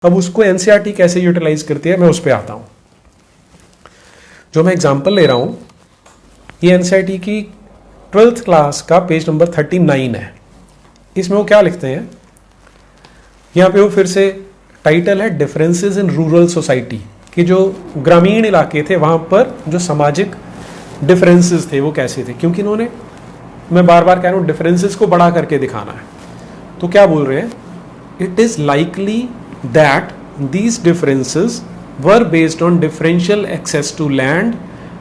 अब उसको एनसीईआरटी कैसे यूटिलाइज करती है मैं उस पर आता हूं। जो मैं एग्जांपल ले रहा हूं ये एनसीईआरटी की 12th क्लास का पेज नंबर 39 है। इसमें वो क्या लिखते हैं, यहाँ पे वो फिर से टाइटल है डिफरेंसेस इन रूरल सोसाइटी, कि जो ग्रामीण इलाके थे वहां पर जो सामाजिक डिफरेंसेस थे वो कैसे थे, क्योंकि इन्होंने, मैं बार बार कह रहा हूँ, डिफरेंसेस को बड़ा करके दिखाना है। तो क्या बोल रहे हैं, it is likely that these differences were based on differential access to land,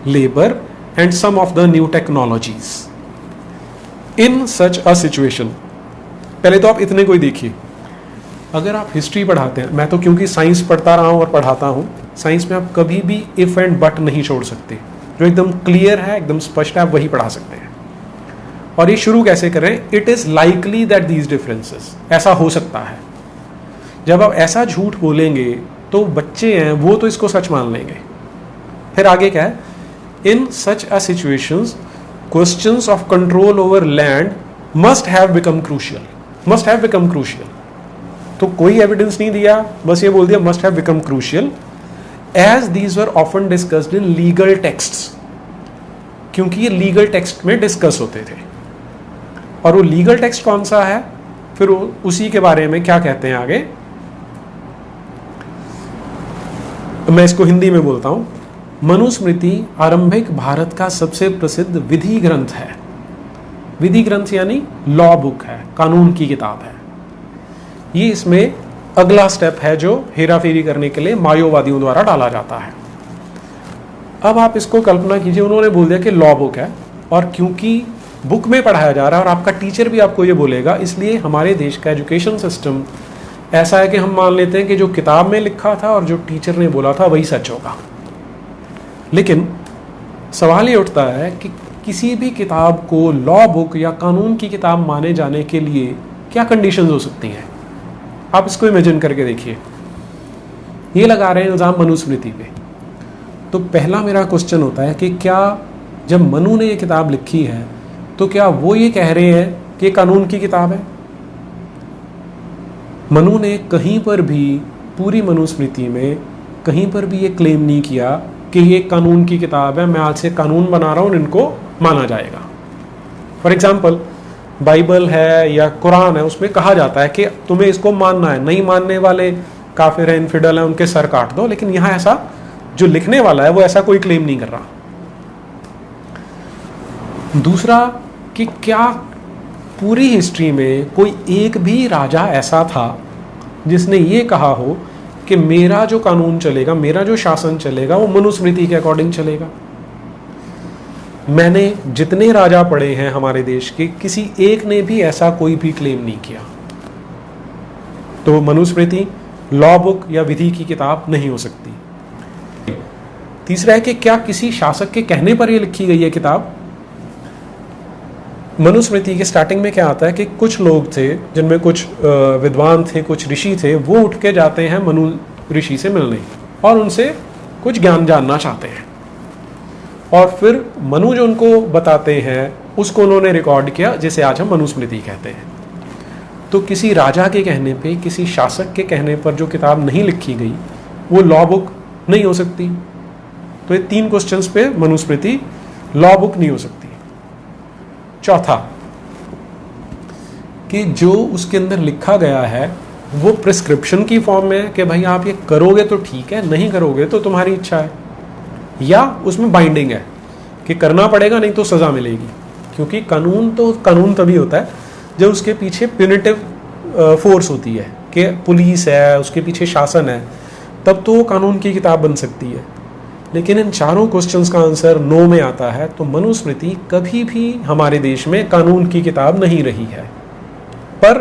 labour and some of the new technologies in such a situation. पहले तो आप इतने को ही देखिए, अगर आप हिस्ट्री पढ़ाते हैं, मैं तो क्योंकि साइंस पढ़ता रहा हूं और पढ़ाता हूं, साइंस में आप कभी भी इफ एंड बट नहीं छोड़ सकते, जो एकदम क्लियर है, एकदम स्पष्ट है, आप वही पढ़ा सकते हैं। और ये शुरू कैसे करें, it is likely that these differences, ऐसा हो सकता है। जब आप ऐसा झूठ बोलेंगे तो बच्चे हैं वो तो इसको सच मान लेंगे। फिर आगे क्या है, in such a situations questions of control over land must have become crucial, must have become crucial. तो कोई एविडेंस नहीं दिया, बस ये बोल दिया must have become crucial as these were often discussed in legal texts, क्योंकि ये लीगल टेक्स्ट में डिस्कस होते थे। और वो लीगल टेक्स्ट कौन सा है, फिर उसी के बारे में क्या कहते हैं आगे, मैं इसको हिंदी में बोलता हूं। मनुस्मृति आरंभिक भारत का सबसे प्रसिद्ध विधि ग्रंथ है। विधि ग्रंथ यानी लॉ बुक है, कानून की किताब है। ये इसमें अगला स्टेप है जो हेरा फेरी करने के लिए मायोवादियों द्वारा डाला जाता है। अब आप इसको कल्पना कीजिए, उन्होंने बोल दिया कि लॉ बुक है, और क्योंकि बुक में पढ़ाया जा रहा है और आपका टीचर भी आपको ये बोलेगा, इसलिए हमारे देश का एजुकेशन सिस्टम ऐसा है कि हम मान लेते हैं कि जो किताब में लिखा था और जो टीचर ने बोला था वही सच होगा। लेकिन सवाल ये उठता है कि किसी भी किताब को लॉ बुक या कानून की किताब माने जाने के लिए क्या कंडीशंस हो सकती हैं। आप इसको इमेजिन करके देखिए, ये लगा रहे हैं इल्जाम मनुस्मृति पे। तो पहला मेरा क्वेश्चन होता है कि क्या जब मनु ने ये किताब लिखी है तो क्या वो ये कह रहे हैं कि कानून की किताब है। मनु ने कहीं पर भी, पूरी मनुस्मृति में कहीं पर भी ये क्लेम नहीं किया कि ये कानून की किताब है, मैं आज से कानून बना रहा हूं, इनको माना जाएगा। फॉर एग्जाम्पल बाइबल है या कुरान है, उसमें कहा जाता है कि तुम्हें इसको मानना है, नहीं मानने वाले काफिर हैं, इनफिडल हैं, उनके सर काट दो। लेकिन यहां ऐसा, जो लिखने वाला है वो ऐसा कोई क्लेम नहीं कर रहा। दूसरा कि क्या पूरी हिस्ट्री में कोई एक भी राजा ऐसा था जिसने ये कहा हो कि मेरा जो कानून चलेगा, मेरा जो शासन चलेगा वो मनुस्मृति के अकॉर्डिंग चलेगा। मैंने जितने राजा पढ़े हैं हमारे देश के, किसी एक ने भी ऐसा कोई भी क्लेम नहीं किया। तो मनुस्मृति लॉ बुक या विधि की किताब नहीं हो सकती। तीसरा है कि क्या किसी शासक के कहने पर यह लिखी गई है किताब। मनुस्मृति के स्टार्टिंग में क्या आता है कि कुछ लोग थे जिनमें कुछ विद्वान थे, कुछ ऋषि थे, वो उठ के जाते हैं मनु ऋषि से मिलने और उनसे कुछ ज्ञान जानना चाहते हैं, और फिर मनु जो उनको बताते हैं उसको उन्होंने रिकॉर्ड किया, जिसे आज हम मनुस्मृति कहते हैं। तो किसी राजा के कहने पे, किसी शासक के कहने पर जो किताब नहीं लिखी गई वो लॉ बुक नहीं हो सकती। तो ये 3 क्वेश्चंस पे मनुस्मृति लॉ बुक नहीं हो सकती। चौथा कि जो उसके अंदर लिखा गया है वो प्रिस्क्रिप्शन की फॉर्म में है कि भाई आप ये करोगे तो ठीक है, नहीं करोगे तो तुम्हारी इच्छा है, या उसमें बाइंडिंग है कि करना पड़ेगा नहीं तो सजा मिलेगी। क्योंकि कानून तो कानून तभी होता है जब उसके पीछे प्यूनिटिव फोर्स होती है, कि पुलिस है, उसके पीछे शासन है, तब तो वो कानून की किताब बन सकती है। लेकिन इन चारों क्वेश्चंस का आंसर नो में आता है। तो मनुस्मृति कभी भी हमारे देश में कानून की किताब नहीं रही है, पर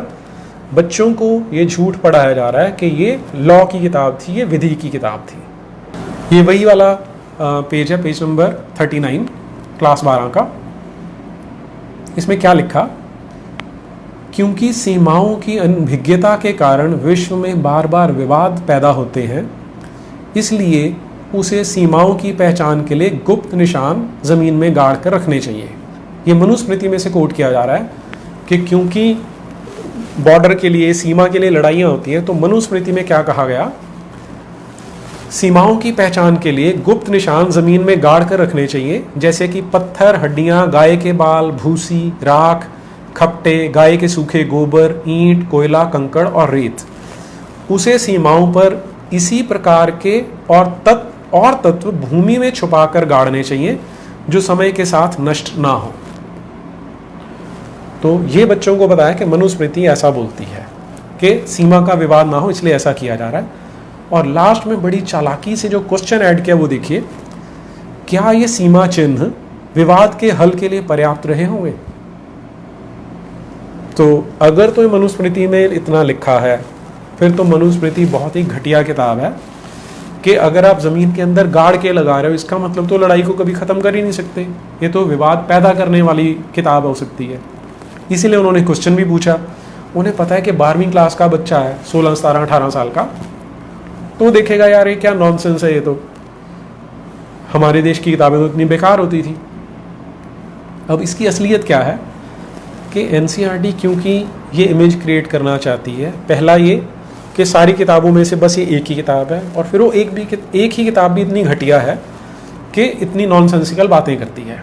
बच्चों को ये झूठ पढ़ाया जा रहा है कि ये लॉ की किताब थी, ये विधि की किताब थी। ये वही वाला पेज है, पेज नंबर 39 क्लास 12 का। इसमें क्या लिखा, क्योंकि सीमाओं की अनभिज्ञता के कारण विश्व में बार बार विवाद पैदा होते हैं, इसलिए उसे सीमाओं की पहचान के लिए गुप्त निशान जमीन में गाड़ कर रखने चाहिए। ये मनुस्मृति में से कोट किया जा रहा है कि क्योंकि बॉर्डर के लिए, सीमा के लिए लड़ाइयाँ होती हैं, तो मनुस्मृति में क्या कहा गया, सीमाओं की पहचान के लिए गुप्त निशान जमीन में गाड़ कर रखने चाहिए, जैसे कि पत्थर, हड्डियां, गाय के बाल, भूसी, राख, खपटे, गाय के सूखे गोबर, ईंट, कोयला, कंकड़ और रेत। उसे सीमाओं पर इसी प्रकार के और तत्व भूमि में छुपाकर गाड़ने चाहिए जो समय के साथ नष्ट ना हो। तो ये बच्चों को बताया कि मनुस्मृति ऐसा बोलती है कि सीमा का विवाद ना हो, इसलिए ऐसा किया जा रहा है। और लास्ट में बड़ी चालाकी से जो क्वेश्चन ऐड किया वो देखिए, क्या ये सीमा चिन्ह विवाद के हल के लिए पर्याप्त रहे होंगे? तो अगर तो मनुस्मृति में इतना लिखा है, फिर तो मनुस्मृति बहुत ही घटिया किताब है कि अगर आप जमीन के अंदर गाड़ के लगा रहे हो, इसका मतलब तो लड़ाई को कभी खत्म कर ही नहीं सकते। ये तो विवाद पैदा करने वाली किताब हो सकती है। इसीलिए उन्होंने क्वेश्चन भी पूछा। उन्हें पता है कि 12वीं क्लास का बच्चा है, 16, 17, 18 साल का, तो देखेगा यार ये क्या नॉनसेंस है, ये तो हमारे देश की किताबें तो इतनी बेकार होती थी। अब इसकी असलियत क्या है कि एनसीईआरटी क्योंकि ये इमेज क्रिएट करना चाहती है, पहला ये कि सारी किताबों में से बस ये एक ही किताब है, और फिर वो एक ही किताब भी इतनी घटिया है कि इतनी नॉनसेंसिकल बातें करती है।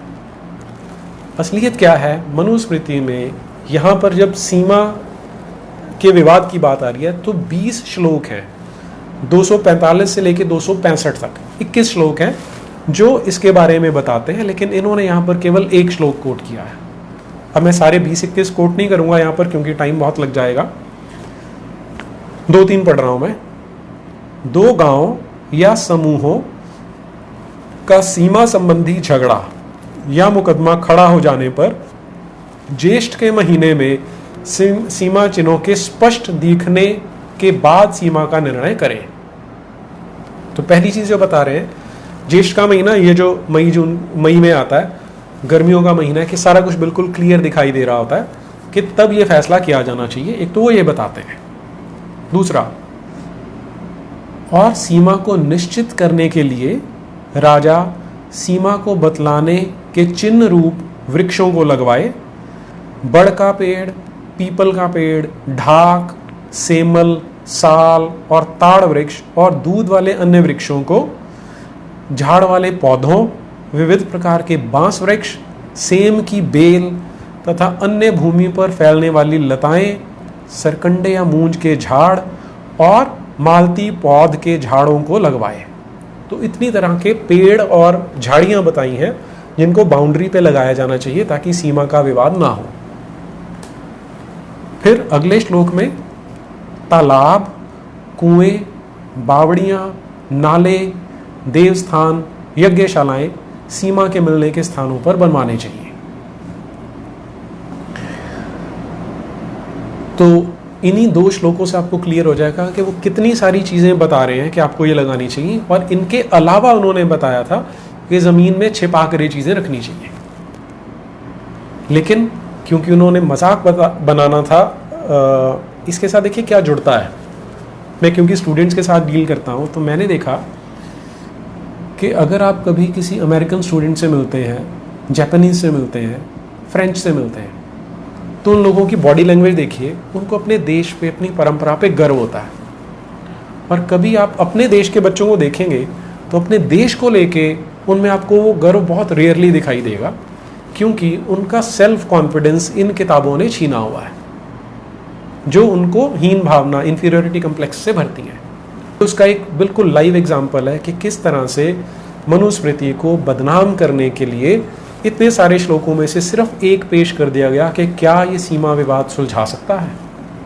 असलियत क्या है, मनुस्मृति में यहाँ पर जब सीमा के विवाद की बात आ रही है तो 20 श्लोक हैं, 245 से लेकर 265 तक 21 श्लोक हैं जो इसके बारे में बताते हैं, लेकिन इन्होंने यहाँ पर केवल एक श्लोक कोट किया है। अब मैं सारे 20-21 कोट नहीं करूँगा यहाँ पर क्योंकि टाइम बहुत लग जाएगा, 2-3 पढ़ रहा हूँ मैं। 2 गांव या समूहों का सीमा संबंधी झगड़ा या मुकदमा खड़ा हो जाने पर ज्येष्ठ के महीने में सीमा चिन्हों के स्पष्ट दिखने के बाद सीमा का निर्णय करें। तो पहली चीज जो बता रहे हैं, ज्येष्ठ का महीना, ये जो मई में आता है, गर्मियों का महीना है, कि सारा कुछ बिल्कुल क्लियर दिखाई दे रहा होता है कि तब ये फैसला किया जाना चाहिए। एक तो वो ये बताते हैं। दूसरा, और सीमा को निश्चित करने के लिए राजा सीमा को बतलाने के चिन्ह रूप वृक्षों को लगवाए। बड़ का पेड़, पीपल का पेड़, ढाक, सेमल, साल और ताड़ वृक्ष और दूध वाले अन्य वृक्षों को, झाड़ वाले पौधों, विविध प्रकार के बांस वृक्ष, सेम की बेल तथा अन्य भूमि पर फैलने वाली लताएं, सरकंडे या मूंज के झाड़ और मालती पौध के झाड़ों को लगवाए। तो इतनी तरह के पेड़ और झाड़ियां बताई हैं जिनको बाउंड्री पे लगाया जाना चाहिए ताकि सीमा का विवाद ना हो। फिर अगले श्लोक में तालाब, कुएं, बावड़ियां, नाले, देवस्थान, यज्ञशालाएं सीमा के मिलने के स्थानों पर बनवाने चाहिए। तो इन्हीं 2 श्लोकों से आपको क्लियर हो जाएगा कि वो कितनी सारी चीजें बता रहे हैं कि आपको ये लगानी चाहिए। और इनके अलावा उन्होंने बताया था कि जमीन में छिपा कर ये चीजें रखनी चाहिए, लेकिन क्योंकि उन्होंने मजाक बनाना था, इसके साथ देखिए क्या जुड़ता है। मैं क्योंकि स्टूडेंट्स के साथ डील करता हूँ, तो मैंने देखा कि अगर आप कभी किसी अमेरिकन स्टूडेंट से मिलते हैं, जापानीज से मिलते हैं, फ्रेंच से मिलते हैं, तो उन लोगों की बॉडी लैंग्वेज देखिए, उनको अपने देश पे, अपनी परंपरा पे गर्व होता है। और कभी आप अपने देश के बच्चों को देखेंगे तो अपने देश को लेके उनमें आपको वो गर्व बहुत रेयरली दिखाई देगा, क्योंकि उनका सेल्फ कॉन्फिडेंस इन किताबों ने छीना हुआ है जो उनको हीन भावना, इंफीरियरिटी कम्प्लेक्स से भरती है। तो उसका एक बिल्कुल लाइव एग्जाम्पल है कि किस तरह से मनुस्मृति को बदनाम करने के लिए इतने सारे श्लोकों में से सिर्फ एक पेश कर दिया गया कि क्या ये सीमा विवाद सुलझा सकता है।